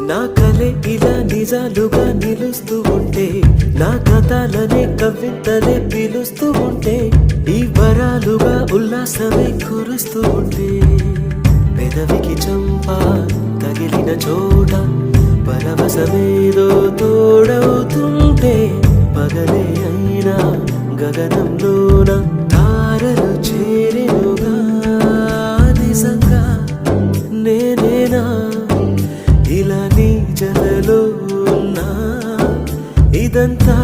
నా కలే ఇలా నిజాలుగా నిలుస్తూ ఉంటే, నా కథలనే కవితలే పిలుస్తూ ఉంటే, ఈ వరాలుగా ఉల్లాసమే కురుస్తూ ఉంటే, పెదవికి చంప తగిలిన చోట పరవశమేదో తోడవుతుంటే, పగలే అయినా గగనంలోన తారలు చేరెనుగా. నిజంగా నేనేనా ఇలా నీ జలలో ఉన్నా, ఇదంతా